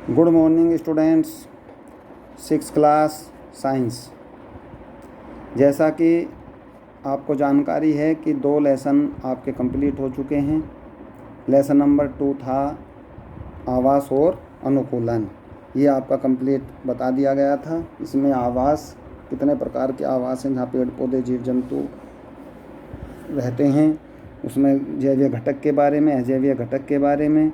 Good morning students, 6th class science. जैसा कि आपको जानकारी है कि 2 लेसन आपके कंप्लीट हो चुके हैं। लेसन नंबर 2 था आवास और अनुकूलन। ये आपका कंप्लीट बता दिया गया था। इसमें आवास, कितने प्रकार के आवास हैं जहाँ पेड़ पौधे जीव जंतु रहते हैं, उसमें जैवीय घटक के बारे में, अजैवीय घटक के बारे में,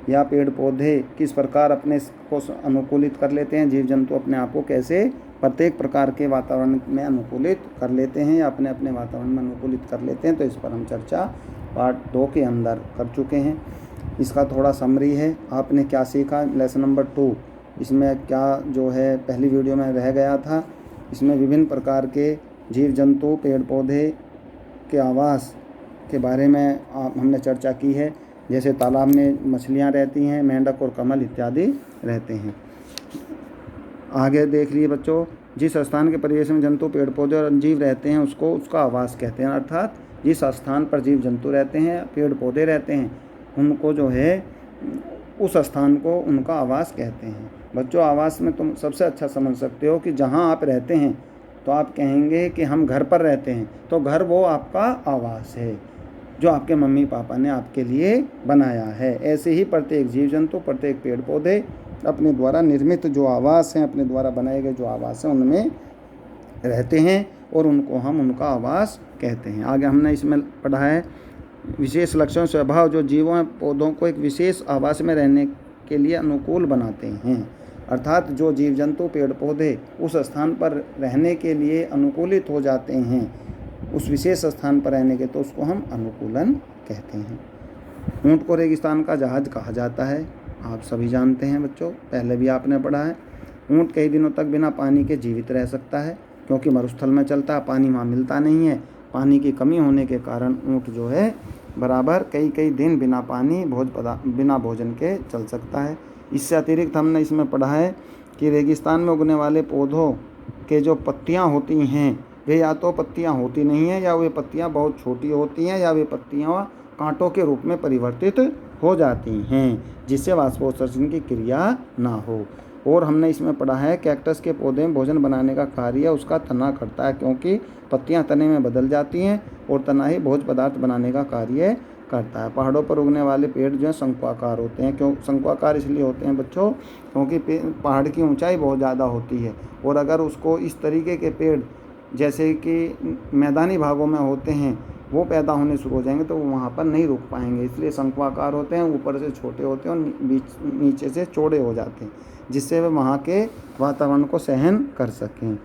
या पेड़ पौधे किस प्रकार अपने को अनुकूलित कर लेते हैं, जीव जंतु अपने आप को कैसे प्रत्येक प्रकार के वातावरण में अनुकूलित कर लेते हैं या अपने अपने वातावरण में अनुकूलित कर लेते हैं। तो इस पर हम चर्चा पार्ट 2 के अंदर कर चुके हैं। इसका थोड़ा समरी है, आपने क्या सीखा लेसन नंबर 2। इसमें क्या जो है पहली वीडियो में रह गया था, इसमें विभिन्न प्रकार के जीव जंतु पेड़ पौधे के आवास के बारे में हमने चर्चा की है। जैसे तालाब में मछलियाँ रहती हैं, मेंढक और कमल इत्यादि रहते हैं। आगे देख लिए बच्चों, जिस स्थान के परिवेश में जंतु पेड़ पौधे और जीव रहते हैं उसको उसका आवास कहते हैं। अर्थात जिस स्थान पर जीव जंतु रहते हैं, पेड़ पौधे रहते हैं, उनको जो है उस स्थान को उनका आवास कहते हैं। बच्चों, आवास में तुम सबसे अच्छा समझ सकते हो कि जहाँ आप रहते हैं तो आप कहेंगे कि हम घर पर रहते हैं, तो घर वो आपका आवास है जो आपके मम्मी पापा ने आपके लिए बनाया है। ऐसे ही प्रत्येक जीव जंतु, प्रत्येक पेड़ पौधे अपने द्वारा निर्मित जो आवास हैं, अपने द्वारा बनाए गए जो आवास हैं, उनमें रहते हैं और उनको हम उनका आवास कहते हैं। आगे हमने इसमें पढ़ा है विशेष लक्षण स्वभाव जो जीवों पौधों को एक विशेष आवास में रहने के लिए अनुकूल बनाते हैं। अर्थात जो जीव जंतु पेड़ पौधे उस स्थान पर रहने के लिए अनुकूलित हो जाते हैं, उस विशेष स्थान पर रहने के, तो उसको हम अनुकूलन कहते हैं। ऊँट को रेगिस्तान का जहाज कहा जाता है, आप सभी जानते हैं बच्चों, पहले भी आपने पढ़ा है। ऊँट कई दिनों तक बिना पानी के जीवित रह सकता है क्योंकि मरुस्थल में चलता है, पानी वहाँ मिलता नहीं है। पानी की कमी होने के कारण ऊँट जो है बराबर कई दिन बिना पानी बिना भोजन के चल सकता है। इससे अतिरिक्त हमने इसमें पढ़ा है कि रेगिस्तान में उगने वाले पौधों के जो पत्तियाँ होती हैं, वे या तो पत्तियाँ होती नहीं हैं, या वे पत्तियाँ बहुत छोटी होती हैं, या वे पत्तियाँ कांटों के रूप में परिवर्तित हो जाती हैं, जिससे वाष्पोत्सर्जन की क्रिया ना हो। और हमने इसमें पढ़ा है कैक्टस के पौधे में भोजन बनाने का कार्य उसका तना करता है, क्योंकि पत्तियाँ तने में बदल जाती हैं और तना ही भोज्य पदार्थ बनाने का कार्य करता है। पहाड़ों पर उगने वाले पेड़ जो हैं शंक्वाकार होते हैं। क्यों शंक्वाकार इसलिए होते हैं बच्चों, क्योंकि पहाड़ की ऊंचाई बहुत ज़्यादा होती है, और अगर उसको इस तरीके के पेड़ जैसे कि मैदानी भागों में होते हैं वो पैदा होने शुरू हो जाएंगे तो वो वहाँ पर नहीं रुक पाएंगे, इसलिए शंक्वाकार होते हैं। ऊपर से छोटे होते हैं और नीचे से चौड़े हो जाते हैं, जिससे वे वहाँ के वातावरण को सहन कर सकें।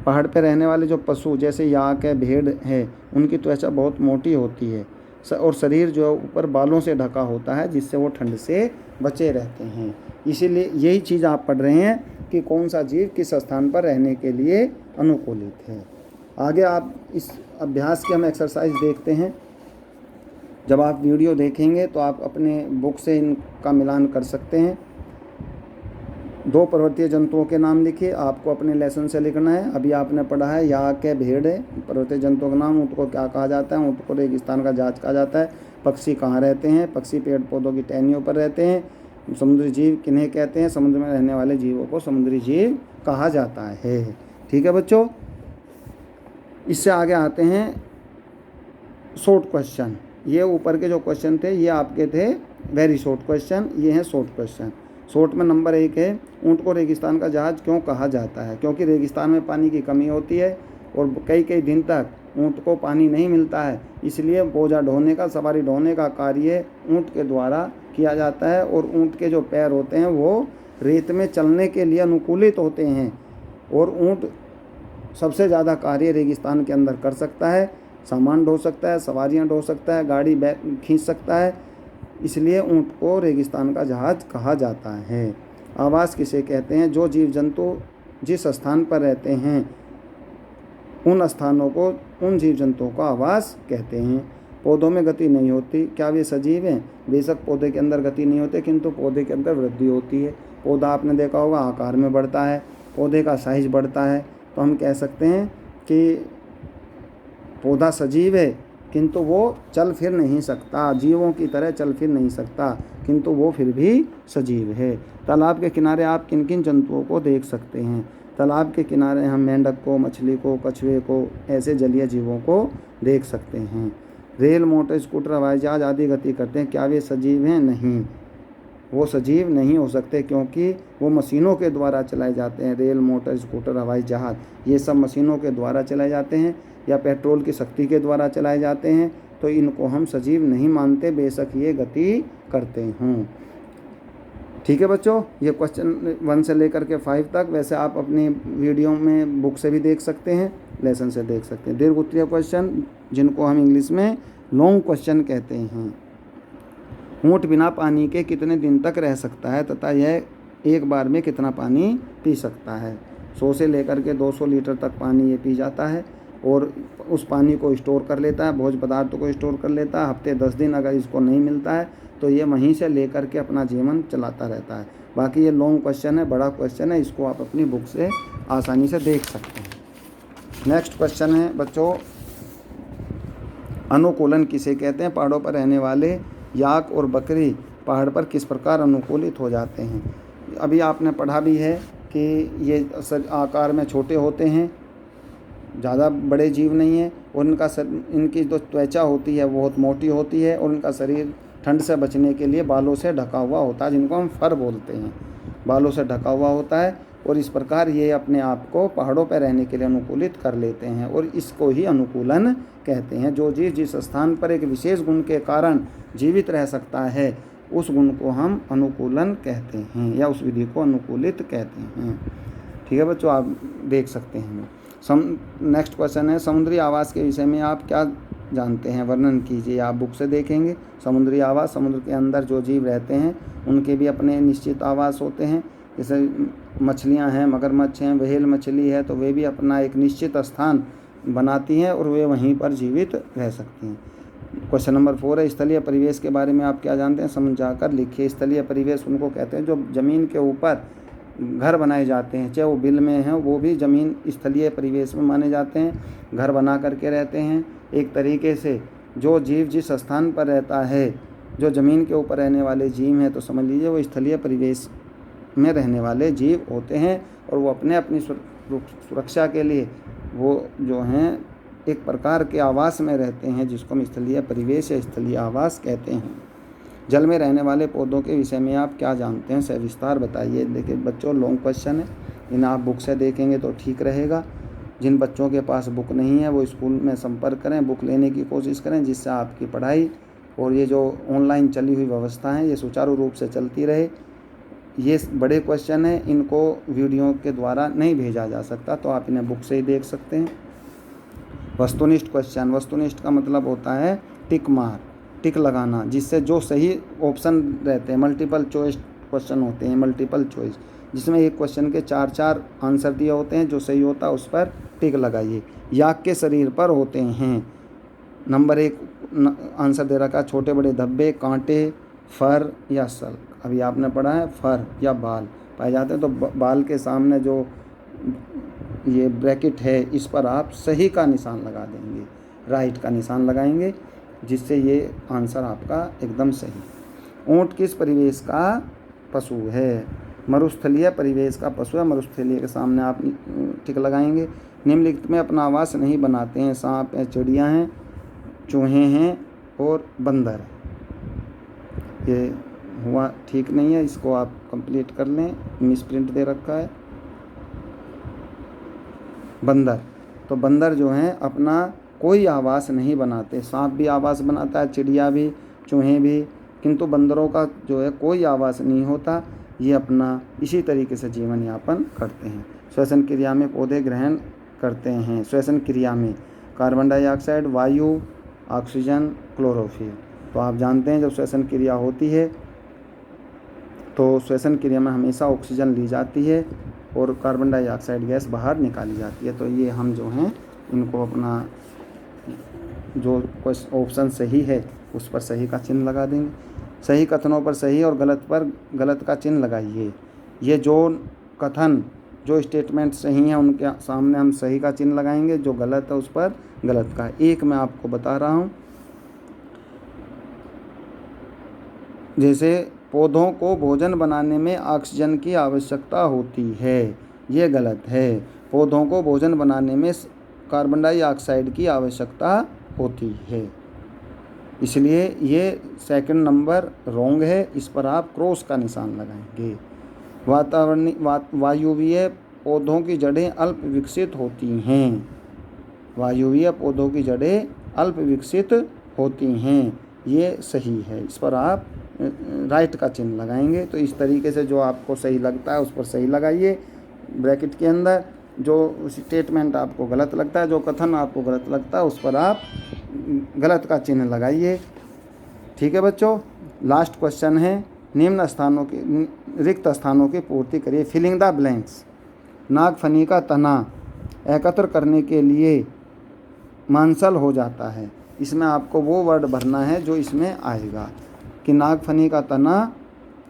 पहाड़ पर रहने वाले जो पशु जैसे याक है, भेड़ है, उनकी त्वचा बहुत मोटी होती है और शरीर जो ऊपर बालों से ढका होता है, जिससे वो ठंड से बचे रहते हैं। इसीलिए यही चीज़ आप पढ़ रहे हैं कि कौन सा जीव किस स्थान पर रहने के लिए अनुकूलित है। आगे आप इस अभ्यास की हम एक्सरसाइज देखते हैं। जब आप वीडियो देखेंगे तो आप अपने बुक से इनका मिलान कर सकते हैं। 2 पर्वतीय जंतुओं के नाम लिखिए, आपको अपने लेसन से लिखना है। अभी आपने पढ़ा है याक है, भेड़ है, पर्वतीय जंतुओं का नाम। ऊँट को क्या कहा जाता है? ऊँट को रेगिस्तान का जहाज कहा जाता है। पक्षी कहाँ रहते हैं? पक्षी पेड़ पौधों की टहनियों पर रहते हैं। समुद्री जीव किन्हें कहते हैं? समुद्र में रहने वाले जीवों को समुद्री जीव कहा जाता है। ठीक है बच्चों, इससे आगे आते हैं शॉर्ट क्वेश्चन। ये ऊपर के जो क्वेश्चन थे ये आपके थे वेरी शॉर्ट क्वेश्चन, ये हैं शॉर्ट क्वेश्चन। शॉर्ट में नंबर 1 है, ऊँट को रेगिस्तान का जहाज क्यों कहा जाता है? क्योंकि रेगिस्तान में पानी की कमी होती है और कई दिन तक ऊँट को पानी नहीं मिलता है, इसलिए बोझा ढोने का, सवारी ढोने का कार्य ऊँट के द्वारा किया जाता है। और ऊँट के जो पैर होते हैं वो रेत में चलने के लिए अनुकूलित होते हैं, और ऊँट सबसे ज़्यादा कार्य रेगिस्तान के अंदर कर सकता है। सामान ढो सकता है, सवारियां ढो सकता है, गाड़ी खींच सकता है, इसलिए ऊँट को रेगिस्तान का जहाज कहा जाता है। आवास किसे कहते हैं? जो जीव जंतु जिस स्थान पर रहते हैं उन स्थानों को, उन जीव जंतुओं का आवास कहते हैं। पौधों में गति नहीं होती, क्या वे सजीव हैं? बेशक पौधे के अंदर गति नहीं होती, किंतु पौधे के अंदर वृद्धि होती है। पौधा आपने देखा होगा आकार में बढ़ता है, पौधे का साइज बढ़ता है, तो हम कह सकते हैं कि पौधा सजीव है किंतु वो चल फिर नहीं सकता, जीवों की तरह चल फिर नहीं सकता, किंतु वो फिर भी सजीव है। तालाब के किनारे आप किन किन जंतुओं को देख सकते हैं? तालाब के किनारे हम मेंढक को, मछली को, कछुए को, ऐसे जलीय जीवों को देख सकते हैं। रेल, मोटर, स्कूटर, हवाई जहाज आदि गति करते हैं, क्या वे सजीव हैं? नहीं, वो सजीव नहीं हो सकते, क्योंकि वो मशीनों के द्वारा चलाए जाते हैं। रेल, मोटर, स्कूटर, हवाई जहाज ये सब मशीनों के द्वारा चलाए जाते हैं या पेट्रोल की शक्ति के द्वारा चलाए जाते हैं, तो इनको हम सजीव नहीं मानते, बेशक ये गति करते हों। ठीक है बच्चों, ये क्वेश्चन 1 से लेकर के 5 तक वैसे आप अपनी वीडियो में बुक से भी देख सकते हैं, लेसन से देख सकते हैं। दीर्घ उत्तरीय क्वेश्चन, जिनको हम इंग्लिश में लॉन्ग क्वेश्चन कहते हैं। ऊँट बिना पानी के कितने दिन तक रह सकता है तथा यह एक बार में कितना पानी पी सकता है? 100 से लेकर के 200 लीटर तक पानी ये पी जाता है और उस पानी को स्टोर कर लेता है, भोज्य पदार्थों को स्टोर कर लेता है। हफ्ते 10 दिन अगर इसको नहीं मिलता है तो ये वहीं से लेकर के अपना जीवन चलाता रहता है। बाकी ये लॉन्ग क्वेश्चन है, बड़ा क्वेश्चन है, इसको आप अपनी बुक से आसानी से देख सकते हैं। नेक्स्ट क्वेश्चन है बच्चों, अनुकूलन किसे कहते हैं? पहाड़ों पर रहने वाले याक और बकरी पहाड़ पर किस प्रकार अनुकूलित हो जाते हैं? अभी आपने पढ़ा भी है कि ये आकार में छोटे होते हैं, ज़्यादा बड़े जीव नहीं हैं, और इनकी जो त्वचा होती है बहुत मोटी होती है, और इनका शरीर ठंड से बचने के लिए बालों से ढका हुआ होता है, जिनको हम फर बोलते हैं। बालों से ढका हुआ होता है, और इस प्रकार ये अपने आप को पहाड़ों पर रहने के लिए अनुकूलित कर लेते हैं, और इसको ही अनुकूलन कहते हैं। जो जीव जिस स्थान पर एक विशेष गुण के कारण जीवित रह सकता है, उस गुण को हम अनुकूलन कहते हैं, या उस विधि को अनुकूलित कहते हैं। ठीक है बच्चों, आप देख सकते हैं। नेक्स्ट क्वेश्चन है, समुद्री आवास के विषय में आप क्या जानते हैं? वर्णन कीजिए। आप बुक से देखेंगे। समुद्री आवास, समुद्र के अंदर जो जीव रहते हैं उनके भी अपने निश्चित आवास होते हैं। जैसे मछलियां हैं, मगरमच्छ हैं, व्हेल मछली है, तो वे भी अपना एक निश्चित स्थान बनाती हैं और वे वहीं पर जीवित रह सकती हैं। क्वेश्चन नंबर 4 है, स्थलीय परिवेश के बारे में आप क्या जानते हैं? समझाकर लिखिए। स्थलीय परिवेश उनको कहते हैं जो ज़मीन के ऊपर घर बनाए जाते हैं, चाहे वो बिल में हैं, वो भी ज़मीन स्थलीय परिवेश में माने जाते हैं। घर बना करके रहते हैं। एक तरीके से जो जीव जिस स्थान पर रहता है, जो ज़मीन के ऊपर रहने वाले जीव हैं, तो समझ लीजिए वो स्थलीय परिवेश में रहने वाले जीव होते हैं, और वो अपनी सुरक्षा के लिए वो जो हैं एक प्रकार के आवास में रहते हैं, जिसको हम स्थलीय परिवेश या स्थलीय आवास कहते हैं। जल में रहने वाले पौधों के विषय में आप क्या जानते हैं? सविस्तार बताइए। देखिए बच्चों, लॉन्ग क्वेश्चन है, इन्हें आप बुक से देखेंगे तो ठीक रहेगा। जिन बच्चों के पास बुक नहीं है वो स्कूल में संपर्क करें, बुक लेने की कोशिश करें, जिससे आपकी पढ़ाई और ये जो ऑनलाइन चली हुई व्यवस्था है ये सुचारू रूप से चलती रहे। ये बड़े क्वेश्चन हैं, इनको वीडियो के द्वारा नहीं भेजा जा सकता, तो आप इन्हें बुक से ही देख सकते हैं। वस्तुनिष्ठ क्वेश्चन, वस्तुनिष्ठ का मतलब होता है टिक लगाना, जिससे जो सही ऑप्शन रहते हैं, मल्टीपल चॉइस क्वेश्चन होते हैं, मल्टीपल चॉइस, जिसमें एक क्वेश्चन के 4 आंसर दिए होते हैं, जो सही होता है उस पर टिक लगाइए। याक के शरीर पर होते हैं, नंबर 1 आंसर दे रखा, छोटे बड़े धब्बे, कांटे, फर या सल। अभी आपने पढ़ा है फर या बाल पाए जाते हैं, तो बाल के सामने जो ये ब्रैकेट है इस पर आप सही का निशान लगा देंगे, राइट का निशान लगाएंगे, जिससे ये आंसर आपका एकदम सही। ऊँट किस परिवेश का पशु है? मरुस्थलीय परिवेश का पशु है। मरुस्थलीय के सामने आप टिक लगाएंगे। निम्नलिखित में अपना आवास नहीं बनाते हैं? सांप हैं, चिड़िया हैं, चूहे हैं और बंदर है। ये हुआ ठीक नहीं है, इसको आप कंप्लीट कर लें, मिस प्रिंट दे रखा है। बंदर, तो बंदर जो हैं अपना कोई आवास नहीं बनाते। सांप भी आवास बनाता है, चिड़िया भी, चूहे भी, किंतु बंदरों का जो है कोई आवास नहीं होता। ये अपना इसी तरीके से जीवन यापन करते हैं। श्वसन क्रिया में पौधे ग्रहण करते हैं। श्वसन क्रिया में कार्बन डाइऑक्साइड, वायु, ऑक्सीजन, क्लोरोफिल। तो आप जानते हैं जब श्वसन क्रिया होती है तो श्वसन क्रिया में हमेशा ऑक्सीजन ली जाती है और कार्बन डाइऑक्साइड गैस बाहर निकाली जाती है। तो ये हम जो हैं इनको अपना जो ऑप्शन सही है उस पर सही का चिन्ह लगा देंगे। सही कथनों पर सही और गलत पर गलत का चिन्ह लगाइए। ये जो कथन जो स्टेटमेंट सही हैं उनके सामने हम सही का चिन्ह लगाएंगे, जो गलत है उस पर गलत का। एक मैं आपको बता रहा हूँ, जैसे पौधों को भोजन बनाने में ऑक्सीजन की आवश्यकता होती है, ये गलत है। पौधों को भोजन बनाने में कार्बन डाइऑक्साइड की आवश्यकता होती है, इसलिए ये सेकंड नंबर रॉन्ग है, इस पर आप क्रॉस का निशान लगाएंगे। वायुवीय पौधों की जड़ें अल्प विकसित होती हैं, वायुवीय पौधों की जड़ें अल्प विकसित होती हैं, ये सही है, इस पर आप राइट का चिन्ह लगाएंगे। तो इस तरीके से जो आपको सही लगता है उस पर सही लगाइए ब्रैकेट के अंदर, जो स्टेटमेंट आपको गलत लगता है, जो कथन आपको गलत लगता है उस पर आप गलत का चिन्ह लगाइए। ठीक है बच्चों, लास्ट क्वेश्चन है, निम्न स्थानों के रिक्त स्थानों की पूर्ति करिए, फिलिंग द ब्लैंक्स। नागफनी का तना एकत्र करने के लिए मांसल हो जाता है, इसमें आपको वो वर्ड भरना है जो इसमें आएगा कि नागफनी का तना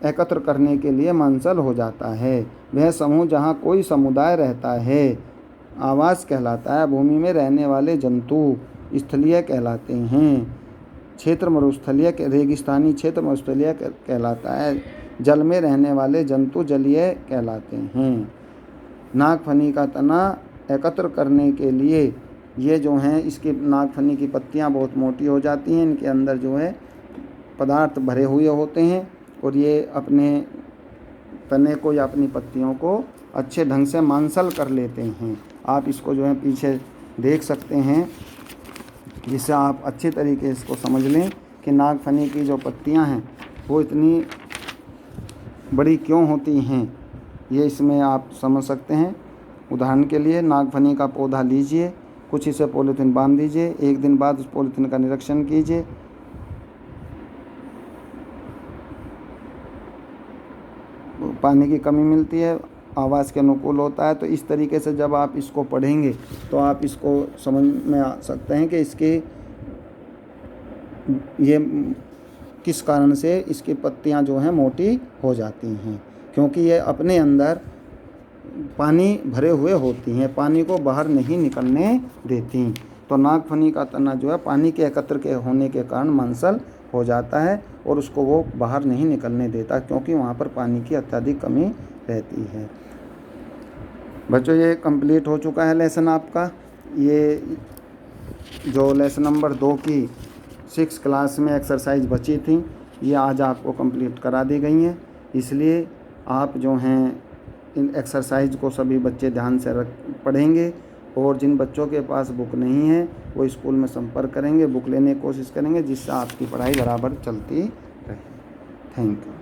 एकत्र करने के लिए मांसल हो जाता है। वह समूह जहाँ कोई समुदाय रहता है आवास कहलाता है। भूमि में रहने वाले जंतु स्थलीय कहलाते हैं। क्षेत्र मरुस्थलीय, रेगिस्तानी क्षेत्र मरुस्थलीय कहलाता है। जल में रहने वाले जंतु जलीय कहलाते हैं। नागफनी का तना एकत्र करने के लिए ये जो हैं, इसके नागफनी की पत्तियां बहुत मोटी हो जाती हैं, इनके अंदर जो है पदार्थ भरे हुए होते हैं और ये अपने तने को या अपनी पत्तियों को अच्छे ढंग से मांसल कर लेते हैं। आप इसको जो है पीछे देख सकते हैं, जिससे आप अच्छे तरीके से इसको समझ लें कि नागफनी की जो पत्तियां हैं वो इतनी बड़ी क्यों होती हैं, ये इसमें आप समझ सकते हैं। उदाहरण के लिए नागफनी का पौधा लीजिए, कुछ इसे पॉलीथीन बांध दीजिए, एक दिन बाद उस पॉलीथीन का निरीक्षण कीजिए, पानी की कमी मिलती है, आवास के अनुकूल होता है। तो इस तरीके से जब आप इसको पढ़ेंगे तो आप इसको समझ में आ सकते हैं कि इसके ये किस कारण से इसकी पत्तियां जो हैं मोटी हो जाती हैं, क्योंकि ये अपने अंदर पानी भरे हुए होती हैं, पानी को बाहर नहीं निकलने देती। तो नागफनी का तना जो है पानी के एकत्र के होने के कारण मांसल हो जाता है और उसको वो बाहर नहीं निकलने देता, क्योंकि वहाँ पर पानी की अत्यधिक कमी रहती है। बच्चों, ये कंप्लीट हो चुका है लेसन आपका। ये जो लेसन नंबर 2 की 6 क्लास में एक्सरसाइज बची थी, ये आज आपको कंप्लीट करा दी गई हैं। इसलिए आप जो हैं इन एक्सरसाइज को सभी बच्चे ध्यान से पढ़ेंगे, और जिन बच्चों के पास बुक नहीं है वो स्कूल में संपर्क करेंगे, बुक लेने की कोशिश करेंगे, जिससे आपकी पढ़ाई बराबर चलती रहे। Thank you.